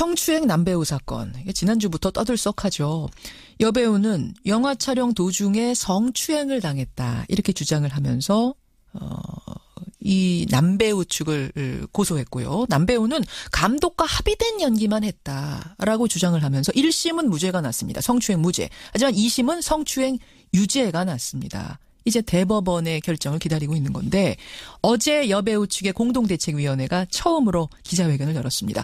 성추행 남배우 사건. 이게 지난주부터 떠들썩하죠. 여배우는 영화 촬영 도중에 성추행을 당했다. 이렇게 주장을 하면서 이 남배우 측을 고소했고요. 남배우는 감독과 합의된 연기만 했다라고 주장을 하면서 1심은 무죄가 났습니다. 성추행 무죄. 하지만 2심은 성추행 유죄가 났습니다. 이제 대법원의 결정을 기다리고 있는 건데 어제 여배우 측의 공동대책위원회가 처음으로 기자회견을 열었습니다.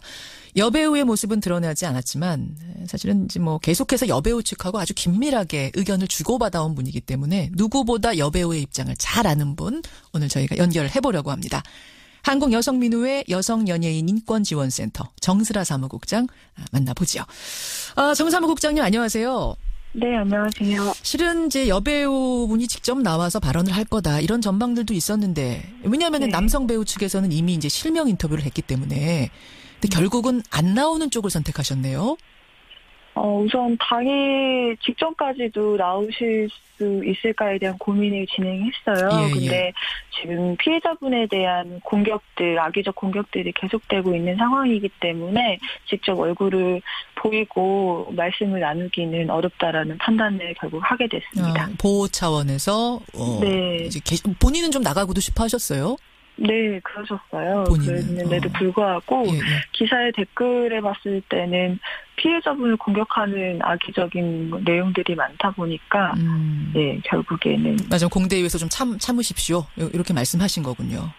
여배우의 모습은 드러나지 않았지만 사실은 이제 뭐 계속해서 여배우 측하고 아주 긴밀하게 의견을 주고받아온 분이기 때문에 누구보다 여배우의 입장을 잘 아는 분 오늘 저희가 연결을 해보려고 합니다. 한국여성민우회 여성연예인인권지원센터 정슬아 사무국장 만나보죠. 정 사무국장님 안녕하세요. 네, 안녕하세요. 실은 이제 여배우분이 직접 나와서 발언을 할 거다 이런 전망들도 있었는데 왜냐하면 남성 배우 측에서는 이미 이제 실명 인터뷰를 했기 때문에 근데 결국은 안 나오는 쪽을 선택하셨네요. 우선 당일 직전까지도 나오실 수 있을까에 대한 고민을 진행했어요. 근데 지금 피해자분에 대한 공격들, 악의적 공격들이 계속되고 있는 상황이기 때문에 직접 얼굴을 보이고 말씀을 나누기는 어렵다라는 판단을 결국 하게 됐습니다. 보호 차원에서 네. 이제 본인은 좀 나가고도 싶어 하셨어요? 네, 그러셨어요. 본인은. 그랬는데도 불구하고 기사의 댓글에 봤을 때는 피해자분을 공격하는 악의적인 내용들이 많다 보니까 네, 결국에는 맞아 공대위에서 좀 참으십시오. 이렇게 말씀하신 거군요.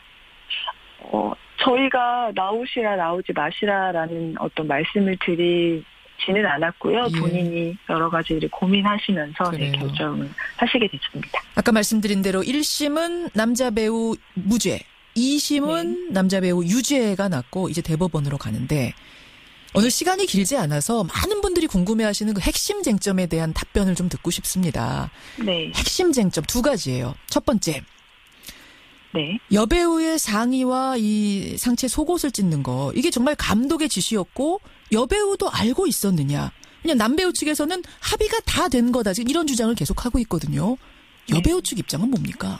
저희가 나오시라 나오지 마시라라는 어떤 말씀을 드리지는 않았고요. 본인이 여러 가지를 고민하시면서 네, 결정을 하시게 됐습니다. 아까 말씀드린 대로 1심은 남자 배우 무죄, 2심은 남자 배우 유죄가 났고 이제 대법원으로 가는데 오늘 시간이 길지 않아서 많은 분들이 궁금해하시는 그 핵심 쟁점에 대한 답변을 좀 듣고 싶습니다. 네. 핵심 쟁점 두 가지예요. 첫 번째. 네. 여배우의 상의와 이 상체 속옷을 찢는 거 이게 정말 감독의 지시였고 여배우도 알고 있었느냐. 그냥 남배우 측에서는 합의가 다 된 거다. 지금 이런 주장을 계속하고 있거든요. 여배우 측 입장은 뭡니까?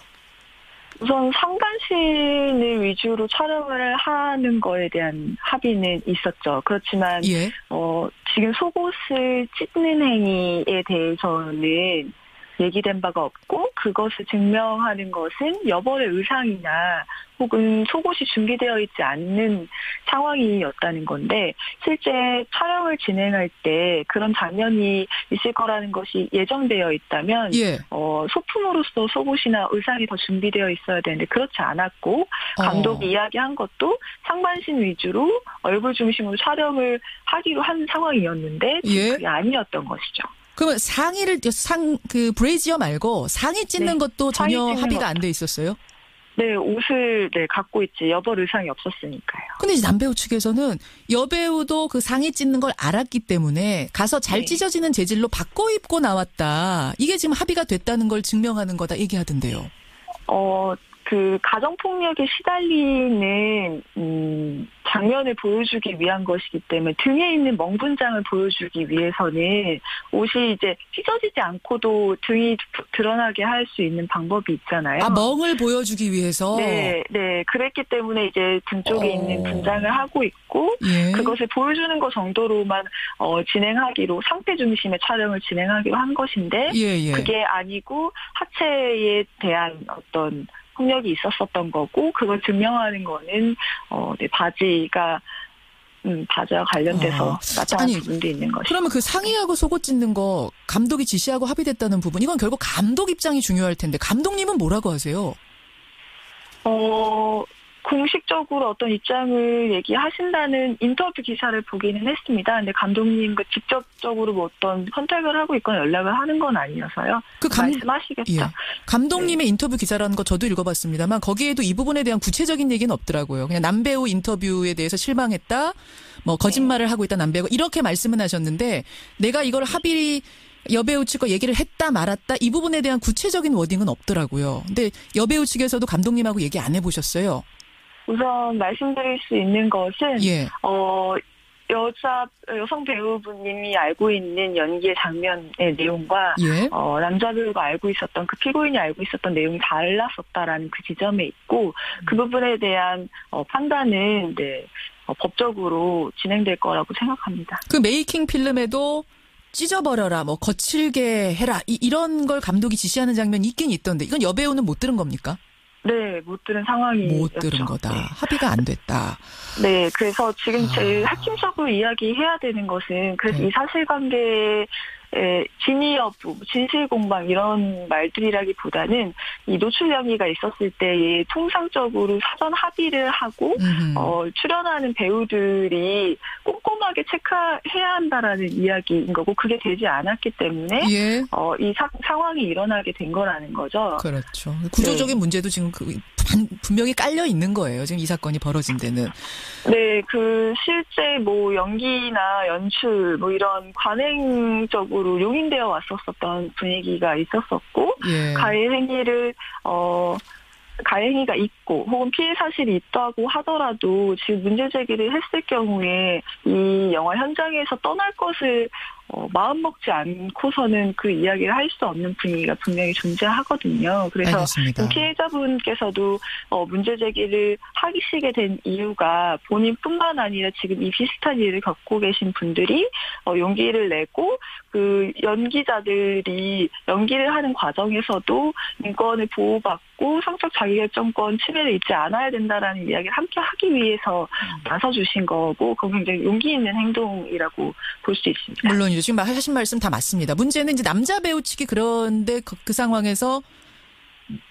우선 상반신을 위주로 촬영을 하는 거에 대한 합의는 있었죠. 그렇지만 지금 속옷을 찢는 행위에 대해서는 얘기된 바가 없고 그것을 증명하는 것은 여벌의 의상이나 혹은 속옷이 준비되어 있지 않는 상황이었다는 건데 실제 촬영을 진행할 때 그런 장면이 있을 거라는 것이 예정되어 있다면 소품으로서 속옷이나 의상이 더 준비되어 있어야 되는데 그렇지 않았고 감독이 이야기한 것도 상반신 위주로 얼굴 중심으로 촬영을 하기로 한 상황이었는데 그게 아니었던 것이죠. 그러면 상의를 브레이지어 말고 상의 찢는 것도 전혀 합의가 안 돼 있었어요? 네, 옷을 갖고 있지 여벌 의상이 없었으니까요. 근데 이제 남배우 측에서는 여배우도 그 상의 찢는 걸 알았기 때문에 가서 잘 찢어지는 재질로 바꿔 입고 나왔다. 이게 지금 합의가 됐다는 걸 증명하는 거다 얘기하던데요. 그 가정폭력에 시달리는 장면을 보여주기 위한 것이기 때문에 등에 있는 멍 분장을 보여주기 위해서는 옷이 이제 찢어지지 않고도 등이 드러나게 할 수 있는 방법이 있잖아요. 멍을 보여주기 위해서? 네. 그랬기 때문에 이제 등 쪽에 있는 분장을 하고 있고 그것을 보여주는 것 정도로만 진행하기로 상태 중심의 촬영을 진행하기로 한 것인데 그게 아니고 하체에 대한 어떤 폭력이 있었었던 거고 그걸 증명하는 거는 바지와 관련돼서 나타난 부분도 있는 것이죠. 그러면 그 상의하고 속옷 찢는 거 감독이 지시하고 합의됐다는 부분 이건 결국 감독 입장이 중요할 텐데 감독님은 뭐라고 하세요? 공식적으로 어떤 입장을 얘기하신다는 인터뷰 기사를 보기는 했습니다. 근데 감독님과 직접적으로 뭐 어떤 컨택을 하고 있거나 연락을 하는 건 아니어서요. 말씀하시겠죠. 감독님의 인터뷰 기사라는 거 저도 읽어봤습니다만 거기에도 이 부분에 대한 구체적인 얘기는 없더라고요. 그냥 남배우 인터뷰에 대해서 실망했다. 뭐 거짓말을 하고 있다 남배우가 이렇게 말씀은 하셨는데 내가 이걸 여배우 측과 얘기를 했다 말았다 이 부분에 대한 구체적인 워딩은 없더라고요. 근데 여배우 측에서도 감독님하고 얘기 안 해보셨어요? 우선 말씀드릴 수 있는 것은 여성 배우분님이 알고 있는 연기의 장면의 내용과 남자 배우가 알고 있었던 그 피고인이 알고 있었던 내용이 달랐었다라는 그 지점에 있고 그 부분에 대한 판단은 법적으로 진행될 거라고 생각합니다. 그 메이킹 필름에도 찢어버려라, 뭐 거칠게 해라 이런 걸 감독이 지시하는 장면이 있긴 있던데 이건 여배우는 못 들은 겁니까? 네, 못 들은 상황이었죠. 못 들은 거다. 네. 합의가 안 됐다. 네, 그래서 지금 제일 핵심적으로 이야기해야 되는 것은 그래서 이 사실관계 진위 여부, 진실 공방 이런 말들이라기보다는 이 노출 연기가 있었을 때 통상적으로 사전 합의를 하고 출연하는 배우들이 꼼꼼하게 체크해야 한다라는 이야기인 거고 그게 되지 않았기 때문에 이 상황이 일어나게 된 거라는 거죠. 그렇죠. 구조적인 문제도 지금 분명히 깔려 있는 거예요. 지금 이 사건이 벌어진 데는. 네, 그 실제 뭐 연기나 연출 뭐 이런 관행적으로 용인되어 왔었던 분위기가 있었었고 가해행위가 있고 혹은 피해 사실이 있다고 하더라도 지금 문제 제기를 했을 경우에 이 영화 현장에서 떠날 것을 마음 먹지 않고서는 그 이야기를 할 수 없는 분위기가 분명히 존재하거든요. 그래서 알겠습니다. 피해자분께서도 문제 제기를 하시게 된 이유가 본인뿐만 아니라 지금 이 비슷한 일을 겪고 계신 분들이 용기를 내고 그 연기자들이 연기를 하는 과정에서도 인권을 보호받고 성적 자기결정권 침해를 잊지 않아야 된다라는 이야기를 함께 하기 위해서 나서주신 거고 그건 굉장히 용기 있는 행동이라고 볼 수 있습니다. 물론 지금 하신 말씀 다 맞습니다. 문제는 이제 남자 배우 측이 그런데 그 상황에서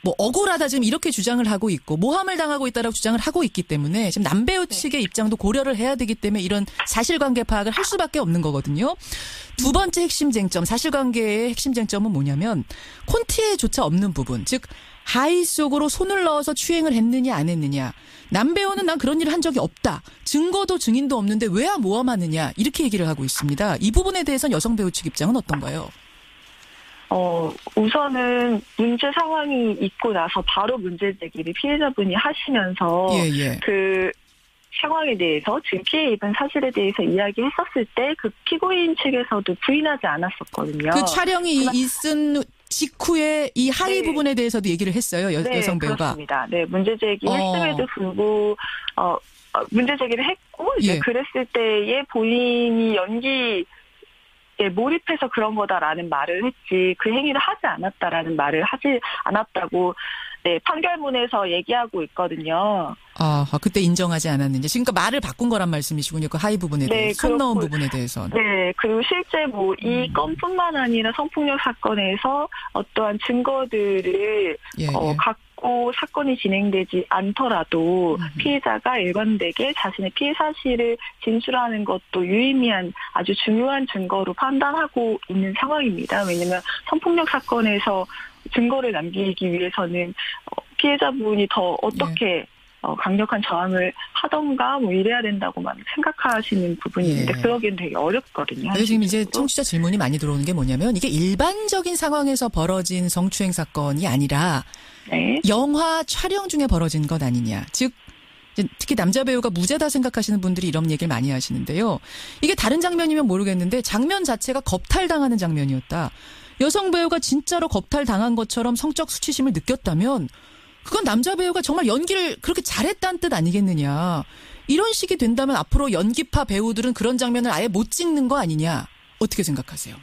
뭐 억울하다 지금 이렇게 주장을 하고 있고 모함을 당하고 있다라고 주장을 하고 있기 때문에 지금 남 배우 측의 입장도 고려를 해야 되기 때문에 이런 사실관계 파악을 할 수밖에 없는 거거든요. 두 번째 핵심 쟁점, 사실관계의 핵심 쟁점은 뭐냐면 콘티에조차 없는 부분, 즉 하의 속으로 손을 넣어서 추행을 했느냐 안 했느냐. 남 배우는 난 그런 일을 한 적이 없다. 증거도 증인도 없는데 왜 모함하느냐 이렇게 얘기를 하고 있습니다. 이 부분에 대해서는 여성 배우 측 입장은 어떤가요? 우선은 문제 상황이 있고 나서 바로 문제 제기를 피해자분이 하시면서 그 상황에 대해서 지금 피해 입은 사실에 대해서 이야기했었을 때 그 피고인 측에서도 부인하지 않았었거든요. 그 촬영이 있은 직후에 이 하의 부분에 대해서도 얘기를 했어요. 여성 배우가. 그렇습니다. 네, 문제 제기했음에도 불구하고 문제 제기를 했고 이제 그랬을 때에 본인이 연기에 몰입해서 그런 거다라는 말을 했지 그 행위를 하지 않았다라는 말을 하지 않았다고 판결문에서 얘기하고 있거든요. 그때 인정하지 않았는지. 지금 그러니까 말을 바꾼 거란 말씀이시군요. 그 하의 부분에 대해서. 손 넣은 부분에 대해서는. 네. 그리고 실제 뭐 이 건뿐만 아니라 성폭력 사건에서 어떠한 증거들을 갖고 사건이 진행되지 않더라도 피해자가 일관되게 자신의 피해 사실을 진술하는 것도 유의미한 아주 중요한 증거로 판단하고 있는 상황입니다. 왜냐하면 성폭력 사건에서 증거를 남기기 위해서는 피해자분이 더 어떻게 강력한 저항을 하던가 뭐 이래야 된다고만 생각하시는 부분이 있는데 그러기엔 되게 어렵거든요. 지금 이제 청취자 질문이 많이 들어오는 게 뭐냐면 이게 일반적인 상황에서 벌어진 성추행 사건이 아니라 영화 촬영 중에 벌어진 것 아니냐. 즉 특히 남자 배우가 무죄다 생각하시는 분들이 이런 얘기를 많이 하시는데요. 이게 다른 장면이면 모르겠는데 장면 자체가 겁탈당하는 장면이었다. 여성 배우가 진짜로 겁탈당한 것처럼 성적 수치심을 느꼈다면 그건 남자 배우가 정말 연기를 그렇게 잘했다는 뜻 아니겠느냐. 이런 식이 된다면 앞으로 연기파 배우들은 그런 장면을 아예 못 찍는 거 아니냐. 어떻게 생각하세요?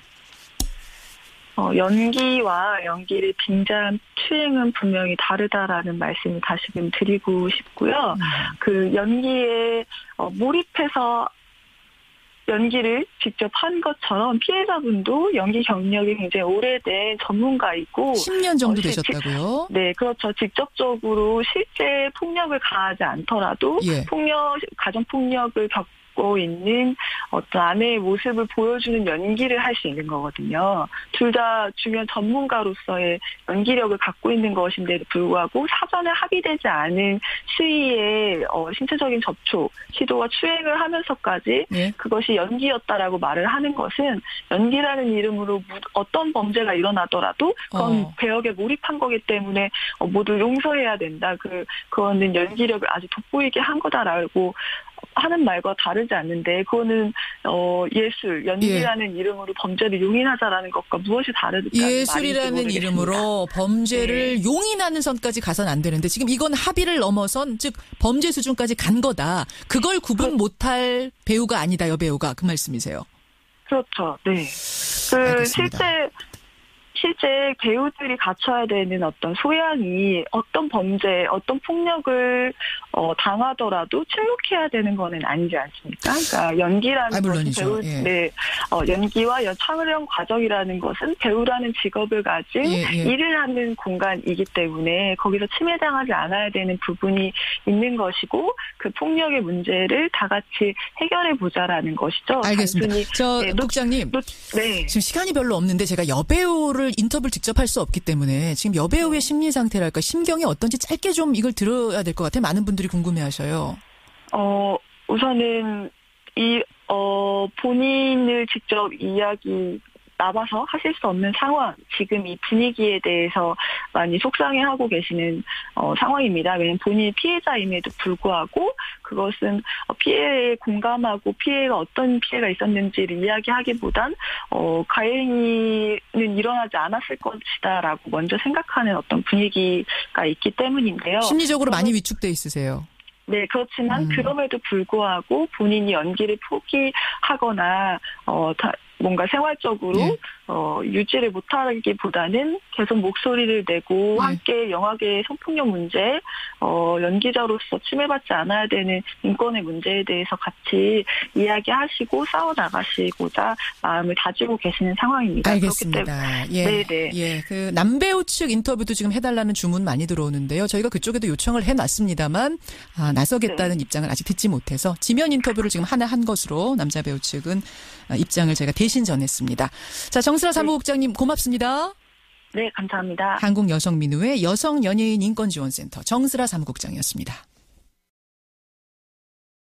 연기와 연기를 빙자한 추행은 분명히 다르다라는 말씀을 다시금 드리고 싶고요. 그 연기에 몰입해서 연기를 직접 한 것처럼 피해자분도 연기 경력이 굉장히 오래된 전문가이고 10년 정도 되셨다고요? 네, 그렇죠. 직접적으로 실제 폭력을 가하지 않더라도 가정폭력을 겪고 있는 어떤 아내의 모습을 보여주는 연기를 할 수 있는 거거든요. 둘 다 중요한 전문가로서의 연기력을 갖고 있는 것인데도 불구하고 사전에 합의되지 않은 시위의 신체적인 접촉, 시도와 추행을 하면서까지 그것이 연기였다라고 말을 하는 것은 연기라는 이름으로 어떤 범죄가 일어나더라도 그건 배역에 몰입한 거기 때문에 모두 용서해야 된다. 그거는 연기력을 아주 돋보이게 한 거다라고 하는 말과 다르지 않는데 그거는 예술, 연기라는 이름으로 범죄를 용인하자라는 것과 무엇이 다르다는 예술이라는 이름으로 범죄를 용인하는 선까지 가선 안 되는데 지금 이건 합의를 넘어선 즉 범죄 수준까지 간 거다. 그걸 구분 못할 배우가 아니다. 여배우가 그 말씀이세요. 그렇죠. 네. 실제 배우들이 갖춰야 되는 어떤 소양이 어떤 범죄, 어떤 폭력을 당하더라도 침묵해야 되는 거는 아니지 않습니까? 그러니까 연기라는 것은 연기와 촬영 과정이라는 것은 배우라는 직업을 가진 일을 하는 공간이기 때문에 거기서 침해당하지 않아야 되는 부분이 있는 것이고 그 폭력의 문제를 다 같이 해결해 보자라는 것이죠. 알겠습니다. 국장님, 지금 시간이 별로 없는데 제가 여배우를 인터뷰를 직접 할 수 없기 때문에 지금 여배우의 심리 상태랄까 심경이 어떤지 짧게 좀 이걸 들어야 될 것 같아요. 많은 분들이 궁금해하셔요. 우선은 본인을 직접 나와서 하실 수 없는 상황, 지금 이 분위기에 대해서 많이 속상해하고 계시는 상황입니다. 왜냐하면 본인이 피해자임에도 불구하고 그것은 피해에 공감하고 피해가 어떤 피해가 있었는지를 이야기하기보단 가해는 일어나지 않았을 것이다라고 먼저 생각하는 어떤 분위기가 있기 때문인데요. 심리적으로 많이 위축돼 있으세요. 네, 그렇지만 그럼에도 불구하고 본인이 연기를 포기하거나 뭔가 생활적으로 유지를 못하기보다는 계속 목소리를 내고 함께 영화계의 성폭력 문제, 연기자로서 침해받지 않아야 되는 인권의 문제에 대해서 같이 이야기하시고 싸워나가시고자 마음을 다지고 계시는 상황입니다. 알겠습니다. 그 남배우 측 인터뷰도 지금 해달라는 주문 많이 들어오는데요. 저희가 그쪽에도 요청을 해놨습니다만 나서겠다는 입장을 아직 듣지 못해서 지면 인터뷰를 지금 하나 한 것으로 남자 배우 측은 입장을 제가 대신 전했습니다. 자, 정슬아 사무국장님 고맙습니다. 네, 감사합니다. 한국여성민우회 여성연예인 인권지원센터 정슬아 사무국장이었습니다.